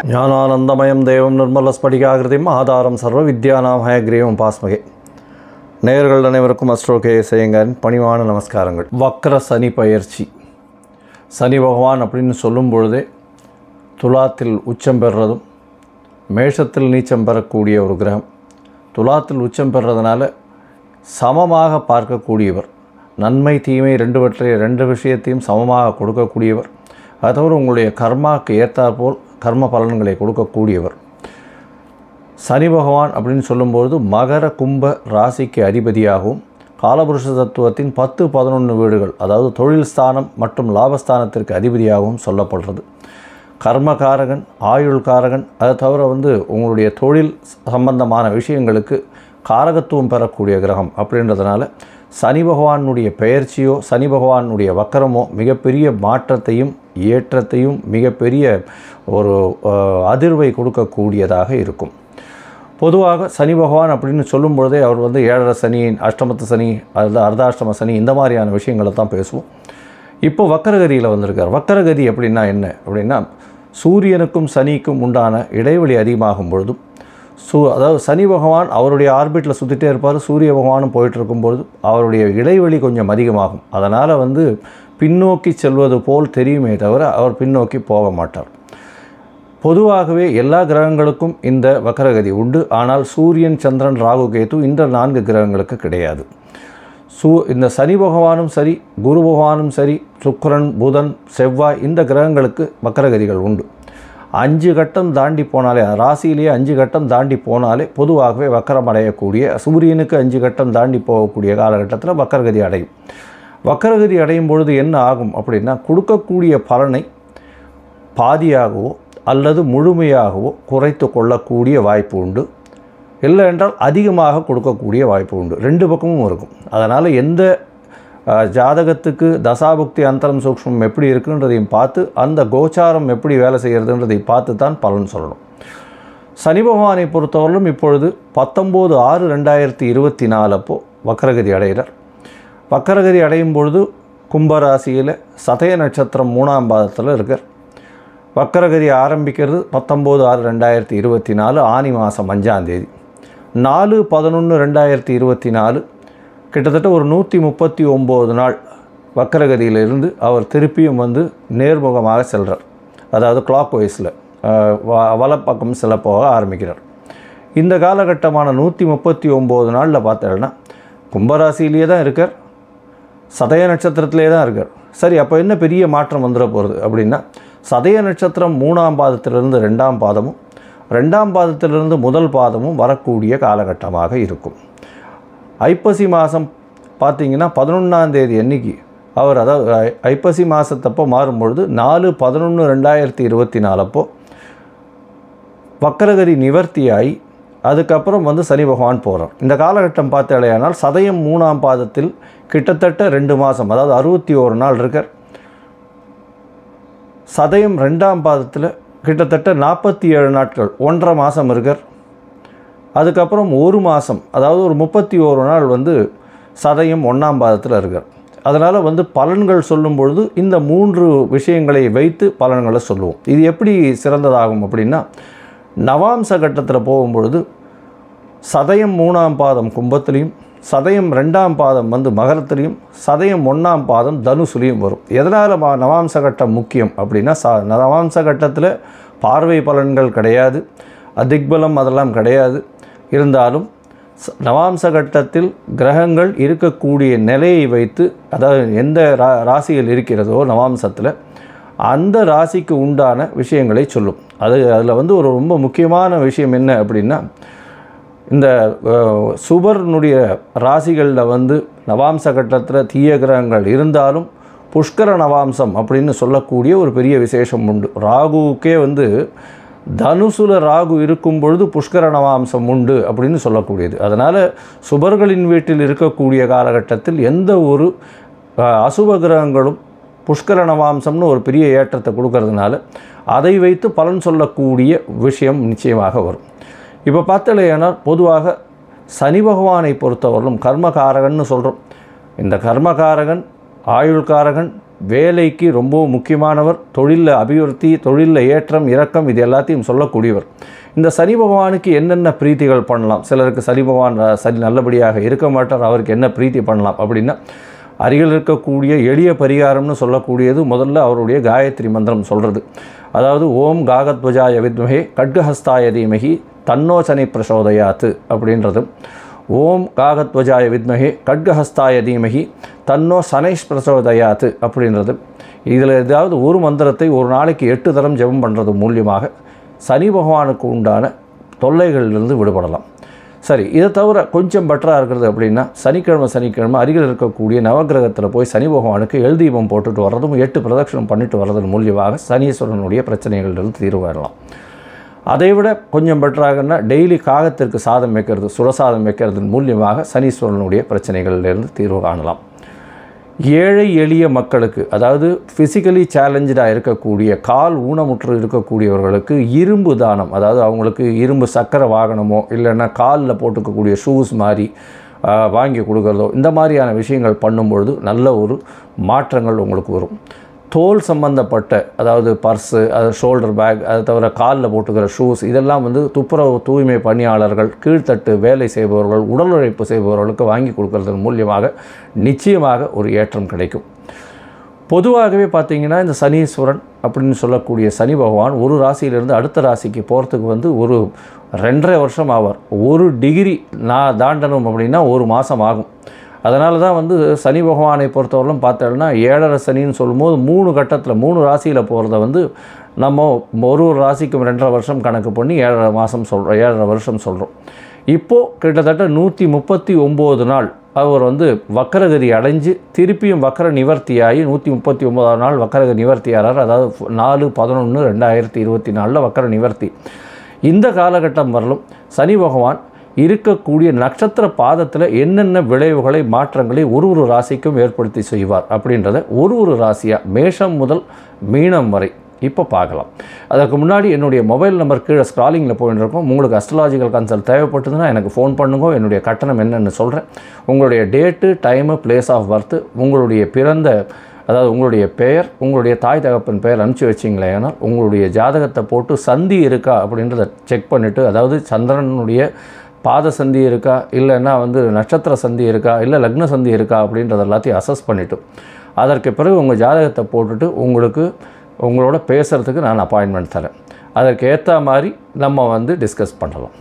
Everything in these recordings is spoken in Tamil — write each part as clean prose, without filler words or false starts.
ஞானானந்தமயம் தேவம் நிர்மலஸ்படிகாகிருதிம் ஆதாரம் சர்வ வித்யானாம் ஹயக்ரீவம் பாஸ்மகே. நேயர்கள் அனைவருக்கும் அஸ்ட்ரோகே செய்யுங்கன் பணிவான நமஸ்காரங்கள். வக்ர சனி பயிற்சி. சனி பகவான் அப்படின்னு சொல்லும் பொழுதே துலாத்தில் உச்சம் பெறுறதும் மேஷத்தில் நீச்சம் பெறக்கூடிய ஒரு கிரகம். துலாத்தில் உச்சம் பெறுறதுனால சமமாக பார்க்கக்கூடியவர், நன்மை தீமை ரெண்டு விஷயத்தையும் சமமாக கொடுக்கக்கூடியவர். அது தவிர உங்களுடைய கர்மாவுக்கு ஏற்றாற்போல் கர்ம பலன்களை கொடுக்கக்கூடியவர். சனி பகவான் அப்படின்னு சொல்லும்போது மகர கும்ப ராசிக்கு அதிபதியாகவும் காலபுருஷ தத்துவத்தின் 10-11 வீடுகள், அதாவது தொழில் ஸ்தானம் மற்றும் லாபஸ்தானத்திற்கு அதிபதியாகவும் சொல்லப்படுறது. கர்மகாரகன், ஆயுள்காரகன், அதை தவிர உங்களுடைய தொழில் சம்பந்தமான விஷயங்களுக்கு காரகத்துவம் பெறக்கூடிய கிரகம். அப்படின்றதுனால சனி பகவானுடைய பெயர்ச்சியோ சனி பகவானுடைய வக்கரமோ மிகப்பெரிய மாற்றத்தையும் ஏற்றத்தையும் மிகப்பெரிய ஒரு அதிர்வை கொடுக்கக்கூடியதாக இருக்கும். பொதுவாக சனி பகவான் அப்படின்னு சொல்லும் பொழுதே அவர் 7.5 சனி, அஷ்டமத்து சனி, அல்லது அர்த்தாஷ்டம சனி, இந்த மாதிரியான விஷயங்களை தான் பேசுவோம். இப்போ வக்கரகதியில் வந்திருக்கார். வக்கரகதி அப்படின்னா என்ன அப்படின்னா, சூரியனுக்கும் சனிக்கும் உண்டான இடைவெளி அதிகமாகும் பொழுதும் அதாவது சனி பகவான் அவருடைய ஆர்பிட்டில் சுற்றிட்டே இருப்பார், சூரிய பகவானும் போயிட்டுருக்கும்பொழுது அவருடைய இடைவெளி கொஞ்சம் அதிகமாகும். அதனால் பின்னோக்கி செல்வது போல் தெரியுமே தவிர அவர் பின்னோக்கி போக மாட்டார். பொதுவாகவே எல்லா கிரகங்களுக்கும் இந்த வக்கரகதி உண்டு. ஆனால் சூரியன், சந்திரன், ராகு, கேது இந்த 4 கிரகங்களுக்கு கிடையாது. இந்த சனி பகவானும் சரி, குரு பகவானும் சரி, சுக்கிரன், புதன், செவ்வாய் இந்த கிரகங்களுக்கு வக்கரகதிகள் உண்டு. 5 கட்டம் தாண்டி போனாலே, ராசியிலேயே 5 கட்டம் தாண்டி போனாலே பொதுவாகவே வக்கரம் அடையக்கூடிய, சூரியனுக்கு 5 கட்டம் தாண்டி போகக்கூடிய காலகட்டத்தில் வக்கரகதி அடையும். வக்கரகதி அடையும் பொழுது என்ன ஆகும் அப்படின்னா, கொடுக்கக்கூடிய பலனை பாதியாகவோ அல்லது முழுமையாகவோ குறைத்து கொள்ளக்கூடிய வாய்ப்பு உண்டு. இல்லை என்றால் அதிகமாக கொடுக்கக்கூடிய வாய்ப்பு உண்டு. 2 பக்கமும் இருக்கும். அதனால் எந்த ஜாதகத்துக்கு தசாபுக்தி அந்தரம் சூக்ஷ்மம் எப்படி இருக்குன்றதையும் பார்த்து, அந்த கோச்சாரம் எப்படி வேலை செய்கிறதுன்றதை பார்த்து தான் பலன் சொல்லணும். சனி பகவானை பொறுத்தவரையிலும் இப்பொழுது 19/6/2024 அப்போது வக்கரகதி அடைகிறார். வக்கரகதி அடையும் பொழுது கும்பராசியில் சதய நட்சத்திரம் 3ஆம் பாதத்தில் இருக்கார். வக்கரகதி ஆரம்பிக்கிறது 19/6/2024 ஆனி மாதம் 5ஆம் தேதி. 4/11/2024 கிட்டத்தட்ட ஒரு 139 நாள் வக்கரகதியிலிருந்து அவர் திருப்பியும் நேர்முகமாக செல்கிறார். அதாவது கிளாக் வைஸில் வலப்பக்கம் செல்ல போக ஆரம்பிக்கிறார். இந்த காலகட்டமான 139 நாளில் பார்த்தோன்னா கும்பராசியிலேயே தான் இருக்கார், சதய நட்சத்திரத்திலே தான் இருக்கார். சரி, அப்போ என்ன பெரிய மாற்றம் வந்துட போகிறது அப்படின்னா, சதய நட்சத்திரம் 3ஆம் பாதத்திலிருந்து 2ஆம் பாதமும் 2ஆம் பாதத்திலிருந்து 1 பாதமும் வரக்கூடிய காலகட்டமாக இருக்கும். ஐப்பசி மாதம் பார்த்திங்கன்னா 11ஆம் தேதி அன்னைக்கு அவர், அதாவது ஐப்பசி மாதத்தப்போ மாறும்பொழுது 4/11/2024 அப்போது வக்கரகதி நிவர்த்தியாகி அதுக்கப்புறம் சனி பகவான் போகிறார். இந்த காலகட்டம் பார்த்தாலேயானால் சதயம் 3ஆம் பாதத்தில் கிட்டத்தட்ட 2 மாதம், அதாவது 61 நாள் இருக்கார். சதயம் 2ஆம் பாதத்தில் கிட்டத்தட்ட 47 நாட்கள், 1.5 மாதம் இருக்கார். அதுக்கப்புறம் 1 மாதம், அதாவது ஒரு 31 நாள் சதயம் 1ஆம் பாதத்தில் இருக்கார். அதனால் பலன்கள் சொல்லும் பொழுது இந்த 3 விஷயங்களை வைத்து பலன்களை சொல்லுவோம். இது எப்படி சிறந்ததாகும் அப்படின்னா, நவாம்ச கட்டத்தில் போகும்பொழுது சதயம் 3ஆம் பாதம் கும்பத்திலையும், சதயம் 2ஆம் பாதம் மகரத்திலையும், சதயம் 1ஆம் பாதம் தனுசுலையும் வரும். எதனால் நவாம்ச கட்டம் முக்கியம் அப்படின்னா, நவாம்ச கட்டத்தில் பார்வை பலன்கள் கிடையாது, அதிக்பலம் அதெல்லாம் கிடையாது. இருந்தாலும் நவாம்ச கட்டத்தில் கிரகங்கள் இருக்கக்கூடிய நிலையை வைத்து, அதாவது எந்த ராசியில் இருக்கிறதோ நவாம்சத்தில் அந்த ராசிக்கு உண்டான விஷயங்களை சொல்லும். அதில் ஒரு ரொம்ப முக்கியமான விஷயம் என்ன அப்படின்னா, இந்த சுபர்னுடைய ராசிகளில் நவாம்ச கட்டத்தில் தீய கிரகங்கள் இருந்தாலும் புஷ்கர நவாம்சம் அப்படின்னு சொல்லக்கூடிய ஒரு பெரிய விசேஷம் உண்டு. ராகுவுக்கே தனுசுல ராகு இருக்கும் பொழுது புஷ்கர நவாம்சம் உண்டு அப்படின்னு சொல்லக்கூடியது. அதனால் சுபர்களின் வீட்டில் இருக்கக்கூடிய காலகட்டத்தில் எந்த ஒரு அசுப கிரகங்களும் புஷ்கர நவாம்சம்னு ஒரு பெரிய ஏற்றத்தை கொடுக்கறதுனால அதை வைத்து பலன் சொல்லக்கூடிய விஷயம் நிச்சயமாக வரும். இப்போ பார்த்தலையானால் பொதுவாக சனி பகவானை பொறுத்தவரையிலும் கர்மகாரகன்னு சொல்கிறோம். இந்த கர்மகாரகன், ஆயுள்காரகன், வேலைக்கு ரொம்ப முக்கியமானவர், தொழிலில் அபிவிருத்தி, தொழிலில் ஏற்றம் இறக்கம் இது எல்லாத்தையும் சொல்லக்கூடியவர். இந்த சனி பகவானுக்கு என்னென்ன பிரீத்திகள் பண்ணலாம்? சிலருக்கு சனி பகவான் சனி நல்லபடியாக இருக்க மாட்டார், அவருக்கு என்ன பிரீத்தி பண்ணலாம் அப்படின்னா, அருகில் இருக்கக்கூடிய எளிய பரிகாரம்னு சொல்லக்கூடியது முதல்ல அவருடைய காயத்ரி மந்திரம் சொல்கிறது. அதாவது ஓம் காகத்வஜாய வித்மஹே கட்கஹஸ்தாய தீமஹி தன்னோ சனி பிரசோதயாத்து அப்படின்றது. ஓம் காகத்வஜாய வித்மஹே கட்கஹஸ்தாய தீமஹி தன்னோ சனைஷ் பிரசோதயாத்து அப்படின்றது. இதில் ஏதாவது ஒரு மந்திரத்தை ஒரு நாளைக்கு 8 தரம் ஜெபம் பண்ணுறது மூலியமாக சனி பகவானுக்கு உண்டான தொல்லைகளிலிருந்து விடுபடலாம். சரி, இதை தவிர கொஞ்சம் பெட்டராக இருக்கிறது அப்படின்னா சனிக்கிழமை அருகில் இருக்கக்கூடிய நவகிரகத்தில் போய் சனி பகவானுக்கு எல் தீபம் போட்டுட்டு வர்றதும் 8 பிரதட்சணம் பண்ணிட்டு வர்றதன் மூலியமாக சனீஸ்வரனுடைய பிரச்சனைகளிலிருந்து தீர்வு வரலாம். அதை விட கொஞ்சம் பெட்டராகனா டெய்லி காகத்திற்கு சாதம் வைக்கிறது, சுரசாதம் வைக்கிறதன் மூலியமாக சனீஸ்வரனுடைய பிரச்சனைகளிலிருந்து தீர்வு காணலாம். ஏழை எளிய மக்களுக்கு, அதாவது ஃபிசிக்கலி சேலஞ்சாக இருக்கக்கூடிய கால் ஊனமுற்று இருக்கக்கூடியவர்களுக்கு இரும்பு தானம், அதாவது அவங்களுக்கு இரும்பு சக்கர வாகனமோ இல்லைன்னா காலில் போட்டுக்கக்கூடிய ஷூஸ் மாதிரி வாங்கி கொடுக்குறதோ இந்த மாதிரியான விஷயங்கள் பண்ணும்பொழுது நல்ல ஒரு மாற்றங்கள் உங்களுக்கு வரும். தோல் சம்பந்தப்பட்ட, அதாவது பர்ஸு, அது ஷோல்டர் பேக், அதை தவிர காலில் போட்டுக்கிற ஷூஸ் இதெல்லாம் துப்புரவு தூய்மை பணியாளர்கள், கீழ்த்தட்டு வேலை செய்பவர்கள், உடல் உழைப்பு செய்பவர்களுக்கு வாங்கி கொடுக்கறதன் மூலியமாக நிச்சயமாக ஒரு ஏற்றம் கிடைக்கும். பொதுவாகவே பார்த்திங்கன்னா இந்த சனீஸ்வரன் அப்படின்னு சொல்லக்கூடிய சனி பகவான் ஒரு ராசியிலிருந்து அடுத்த ராசிக்கு போகிறதுக்கு ஒரு 2.5 வருஷம் ஆவார். 1 டிகிரி நான் தாண்டணும் அப்படின்னா 1 மாதம் ஆகும். அதனால தான் சனி பகவானை பொறுத்தவரையிலும் பார்த்தோம்னா 7.5 சனின்னு சொல்லும்போது 3 கட்டத்தில் 3 ராசியில் போகிறத நம்ம ஒரு ராசிக்கும் 2.5 வருஷம் கணக்கு பண்ணி 7.5 மாதம் சொல்கிறோம், 7.5 வருஷம் சொல்கிறோம். இப்போது கிட்டத்தட்ட 139 நாள் அவர் வக்கரகதி அடைஞ்சு திருப்பியும் வக்கர நிவர்த்தியாகி 139ஆம் நாள் வக்கரகதி நிவர்த்தியாகிறார். அதாவது 4/11/2024 வக்கர நிவர்த்தி. இந்த காலகட்டம் வரலும் சனி பகவான் இருக்கக்கூடிய நட்சத்திர பாதத்தில் என்னென்ன விளைவுகளை மாற்றங்களை ஒரு ராசிக்கும் ஏற்படுத்தி செய்வார் அப்படின்றத ஒரு ராசியாக மேஷம் முதல் மீனம் வரை இப்போ பார்க்கலாம். அதற்கு முன்னாடி என்னுடைய மொபைல் நம்பர் கீழே ஸ்க்ராலிங்கில் போயிட்டு இருக்கோம். உங்களுக்கு அஸ்ட்ராலாஜிக்கல் கன்சல்ட் தேவைப்பட்டதுன்னா எனக்கு ஃபோன் பண்ணுங்க. என்னுடைய கட்டணம் என்னென்னு சொல்கிறேன். உங்களுடைய date, time, place of birth, உங்களுடைய பிறந்த, அதாவது உங்களுடைய பெயர், உங்களுடைய தாய் தகப்பன் பெயர் அனுப்பிச்சி வச்சிங்களே, ஏன்னால் உங்களுடைய ஜாதகத்தை போட்டு சந்தி இருக்கா அப்படின்றத செக் பண்ணிவிட்டு, அதாவது சந்திரனுடைய பாத சந்தி இருக்கா, இல்லைன்னா நட்சத்திர சந்தி இருக்கா, இல்லை லக்ன சந்தி இருக்கா அப்படின்றத எல்லாத்தையும் அசஸ் பண்ணிவிட்டு அதற்கு பிறகு உங்கள் ஜாதகத்தை போட்டுட்டு உங்களோட பேசுகிறதுக்கு நான் அப்பாயின்மெண்ட் தரேன். அதற்கு ஏற்ற மாதிரி நம்ம டிஸ்கஸ் பண்ணலாம்.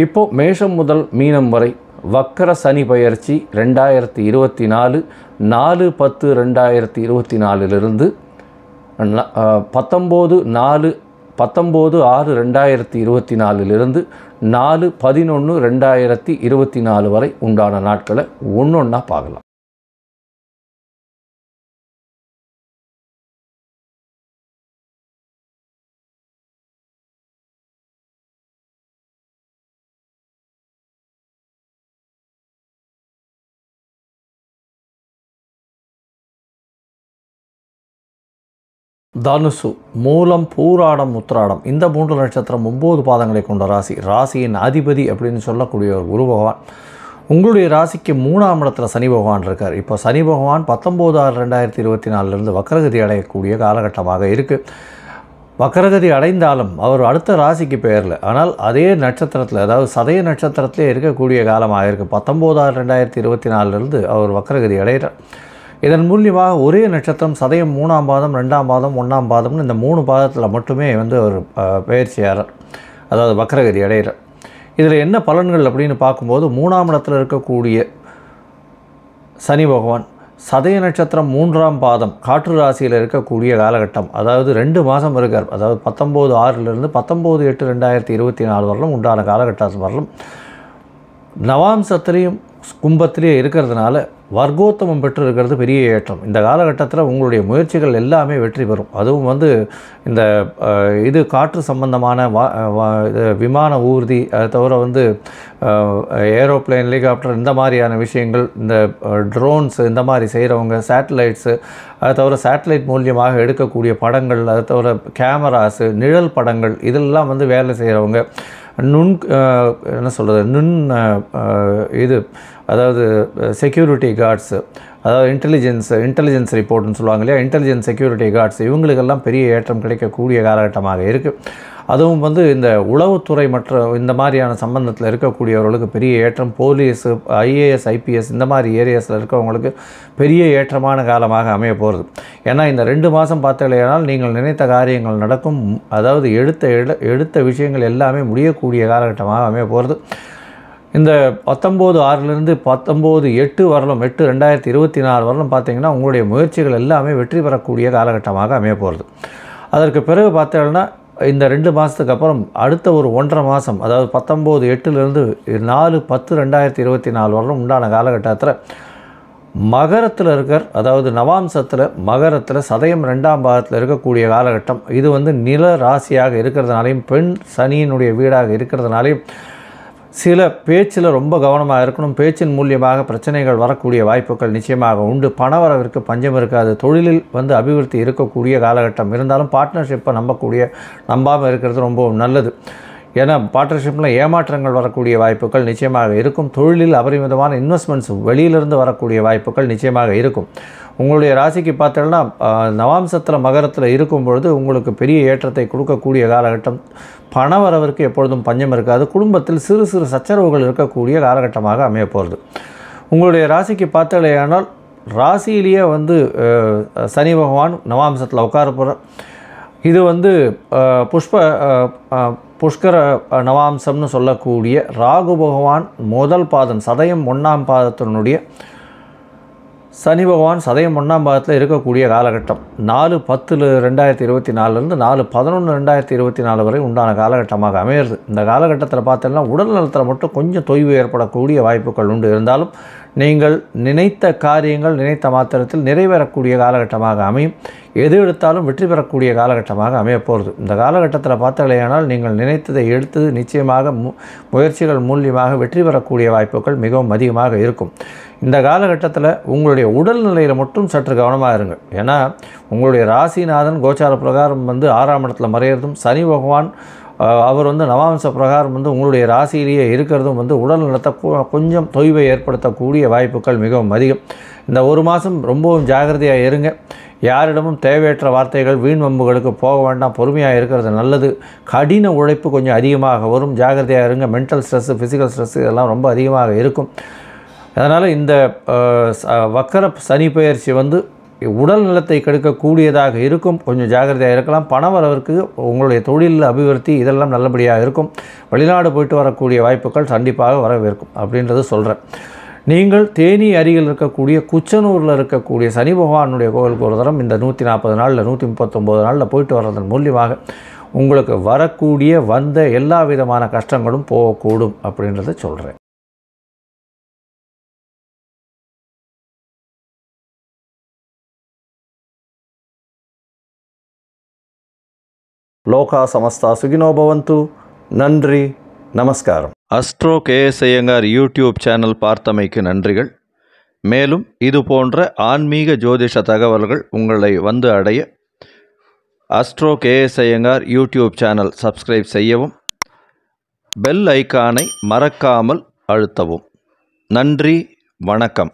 இப்போது மேஷம் முதல் மீனம் வரை வக்கர சனி பயிற்சி 2024 4/10/2024 19/6/2024 4/11/2024 வரை உண்டான நாட்களை ஒன்றொன்னா பார்க்கலாம். தனுசு, மூலம், பூராடம், உத்திராடம் இந்த 3 நட்சத்திரம் 9 பாதங்களை கொண்ட ராசி. ராசியின் அதிபதி அப்படின்னு சொல்லக்கூடிய ஒரு குரு பகவான் உங்களுடைய ராசிக்கு 3ஆம் இடத்துல சனி பகவான் இருக்கார். இப்போ சனி பகவான் 19/6/2024 வக்கரகதி அடையக்கூடிய காலகட்டமாக இருக்குது. வக்கரகதி அடைந்தாலும் அவர் அடுத்த ராசிக்கு பெயரில், ஆனால் அதே நட்சத்திரத்தில், அதாவது சதய நட்சத்திரத்திலே இருக்கக்கூடிய காலமாக இருக்குது. 19/6/2024 அவர் வக்கரகதி அடைகிறார். இதன் மூலியமாக ஒரே நட்சத்திரம் சதயம் 3ஆம் பாதம், 2ஆம் பாதம், 1ஆம் பாதம்னு இந்த 3 பாதத்தில் மட்டுமே ஒரு பயிற்சியாளர், அதாவது வக்கரகதி அடைகிறார். இதில் என்ன பலன்கள் அப்படின்னு பார்க்கும்போது 3ஆம் இடத்தில் இருக்கக்கூடிய சனி பகவான் சதய நட்சத்திரம் 3ஆம் பாதம் காற்று ராசியில் இருக்கக்கூடிய காலகட்டம், அதாவது 2 மாதம் இருக்கார். அதாவது 19/6 19/8/2024 வரலும் உண்டான காலகட்டம் வரலும் நவாம்சத்திலையும் கும்பத்திலே இருக்கிறதுனால வர்க்கோத்தமம் பெற்று இருக்கிறது பெரிய ஏற்றம். இந்த காலகட்டத்தில் உங்களுடைய முயற்சிகள் எல்லாமே வெற்றி பெறும். அதுவும் இந்த இது காற்று சம்பந்தமான விமான ஊர்தி, அதை தவிர ஏரோப்ளேன், ஹெலிகாப்டர் இந்த மாதிரியான விஷயங்கள், இந்த ட்ரோன்ஸு இந்த மாதிரி செய்கிறவங்க, சேட்டலைட்ஸு, அதை தவிர சேட்டலைட் மூலியமாக எடுக்கக்கூடிய படங்கள், அதை தவிர கேமராஸு, நிழல் படங்கள் இதெல்லாம் வேலை செய்கிறவங்க, என்ன சொல்கிறது, இது அதாவது செக்யூரிட்டி கார்ட்ஸு, அதாவது இன்டெலிஜென்ஸ் ரிப்போர்ட்னு சொல்லுவாங்க இல்லையா, இன்டெலிஜென்ஸ் செக்யூரிட்டி கார்ட்ஸ், இவங்களுக்கெல்லாம் பெரிய ஏற்றம் கிடைக்கக்கூடிய காலகட்டமாக இருக்குது. அதுவும் இந்த உளவுத்துறை மற்ற இந்த மாதிரியான சம்பந்தத்தில் இருக்கக்கூடியவர்களுக்கு பெரிய ஏற்றம், போலீஸு, ஐஏஎஸ், ஐபிஎஸ் இந்த மாதிரி ஏரியாஸில் இருக்கவங்களுக்கு பெரிய ஏற்றமான காலமாக அமைய போகிறது. ஏன்னா இந்த 2 மாதம் பார்த்தீங்கன்னால் நீங்கள் நினைத்த காரியங்கள் நடக்கும். அதாவது எடுத்த விஷயங்கள் எல்லாமே முடியக்கூடிய காலகட்டமாக அமைய போகிறது. இந்த 19/6 19/8 வரலும் 8/2024 வரலும் பார்த்தீங்கன்னா உங்களுடைய முயற்சிகள் எல்லாமே வெற்றி பெறக்கூடிய காலகட்டமாக அமைய போகிறது. அதற்கு பிறகு பார்த்தீங்கன்னா இந்த 2 மாதத்துக்கு அப்புறம் அடுத்த ஒரு 1.5 மாதம், அதாவது 19/8 4/10/2024 வரலும் உண்டான காலகட்டத்தில் மகரத்தில் அதாவது நவாம்சத்தில் மகரத்தில் சதயம் 2ஆம் பாகத்தில் இருக்கக்கூடிய காலகட்டம். இது நில ராசியாக இருக்கிறதுனாலையும் பெண் சனியினுடைய வீடாக இருக்கிறதுனாலையும் சில பேச்சில் ரொம்ப கவனமாக இருக்கணும். பேச்சின் மூலியமாக பிரச்சனைகள் வரக்கூடிய வாய்ப்புகள் நிச்சயமாக உண்டு. பணவரவிற்கு பஞ்சம் இருக்காது. தொழிலில் அபிவிருத்தி இருக்கக்கூடிய காலகட்டம். இருந்தாலும் பார்ட்னர்ஷிப்பை நம்பாமல் இருக்கிறது ரொம்ப நல்லது. ஏன்னா பார்ட்னர்ஷிப்பில் ஏமாற்றங்கள் வரக்கூடிய வாய்ப்புகள் நிச்சயமாக இருக்கும். தொழிலில் அபரிமிதமான இன்வெஸ்ட்மெண்ட்ஸ் வெளியிலிருந்து வரக்கூடிய வாய்ப்புகள் நிச்சயமாக இருக்கும். உங்களுடைய ராசிக்கு பார்த்தீங்கன்னா நவாம்சத்தில் மகரத்தில் இருக்கும் பொழுது உங்களுக்கு பெரிய ஏற்றத்தை கொடுக்கக்கூடிய காலகட்டம். பணவரவிற்கு எப்பொழுதும் பஞ்சம் இருக்காது. குடும்பத்தில் சிறு சிறு சச்சரவுகள் இருக்கக்கூடிய காலகட்டமாக அமைய போகிறது. உங்களுடைய ராசிக்கு பார்த்தீங்கன்னா ராசியிலேயே சனி பகவான் நவாம்சத்தில் உட்கார போகிறார். இது புஷ்கர நவாம்சம்னு சொல்லக்கூடிய ராகு பகவான் முதல் பாதம் சதயம் 1ஆம் பாதத்தினுடைய சனி பகவான் சதயம் 1ஆம் பாதத்தில் இருக்கக்கூடிய காலகட்டம். 4/10/2024 4/11/2024 வரை உண்டான காலகட்டமாக அமையிறது. இந்த காலகட்டத்தில் பார்த்தீங்கன்னா உடல் நலத்தில் மட்டும் கொஞ்சம் தொய்வு ஏற்படக்கூடிய வாய்ப்புகள் உண்டு. இருந்தாலும் நீங்கள் நினைத்த காரியங்கள் நினைத்த மாத்திரத்தில் நிறைவேறக்கூடிய காலகட்டமாக அமையும். எது எடுத்தாலும் வெற்றி பெறக்கூடிய காலகட்டமாக அமைய போகிறது. இந்த காலகட்டத்தில் பார்த்தீங்கன்னால் நீங்கள் நினைத்ததை எடுத்தது நிச்சயமாக முயற்சிகள் மூலியமாக வெற்றி பெறக்கூடிய வாய்ப்புகள் மிகவும் அதிகமாக இருக்கும். இந்த காலகட்டத்தில் உங்களுடைய உடல்நிலையில் மட்டும் சற்று கவனமாக இருங்க. ஏன்னா உங்களுடைய ராசிநாதன் கோச்சார பிரகாரம் 6ஆம் இடத்துல மறையிறதும், சனி பகவான் அவர் நவாம்ச பிரகாரம் உங்களுடைய ராசியிலேயே இருக்கிறதும் உடல் நலத்தை கொஞ்சம் தொய்வை ஏற்படுத்தக்கூடிய வாய்ப்புகள் மிகவும் அதிகம். இந்த 1 மாதம் ரொம்பவும் ஜாகிரதையாக இருங்க. யாரிடமும் தேவையற்ற வார்த்தைகள் வீண் வம்புகளுக்கு போக வேண்டாம். பொறுமையாக இருக்கிறது நல்லது. கடின உழைப்பு கொஞ்சம் அதிகமாக வரும். ஜாகிரதையாக இருங்க. மென்டல் ஸ்ட்ரெஸ்ஸு, ஃபிசிக்கல் ஸ்ட்ரெஸ்ஸு இதெல்லாம் ரொம்ப அதிகமாக இருக்கும். அதனால் இந்த வக்கர சனி பெயர்ச்சி உடல் நலத்தை கெடுக்கக்கூடியதாக இருக்கும். கொஞ்சம் ஜாகிரதையாக இருக்கலாம். பணவரவிற்கு உங்களுடைய தொழிலில் அபிவிருத்தி இதெல்லாம் நல்லபடியாக இருக்கும். வெளிநாடு போயிட்டு வரக்கூடிய வாய்ப்புகள் கண்டிப்பாக வரவேற்கும் அப்படின்றது சொல்கிறேன். நீங்கள் தேனி அருகில் இருக்கக்கூடிய குச்சனூரில் இருக்கக்கூடிய சனி பகவானுடைய கோவிலுக்கு ஒரு தரம் இந்த 140 நாளில் 139 நாளில் போயிட்டு வர்றதன் மூலியமாக உங்களுக்கு வரக்கூடிய எல்லா விதமான கஷ்டங்களும் போகக்கூடும் அப்படின்றத சொல்கிறேன். லோகா சமஸ்தா சுகினோ பவந்து. நன்றி, நமஸ்காரம். Astro KS Iyengar YouTube channel பார்த்தமைக்கு நன்றிகள். மேலும் இது போன்ற ஆன்மீக ஜோதிஷ தகவல்கள் உங்களை அடைய astro KS Iyengar YouTube channel subscribe செய்யவும், பெல் ஐக்கானை மறக்காமல் அழுத்தவும். நன்றி, வணக்கம்.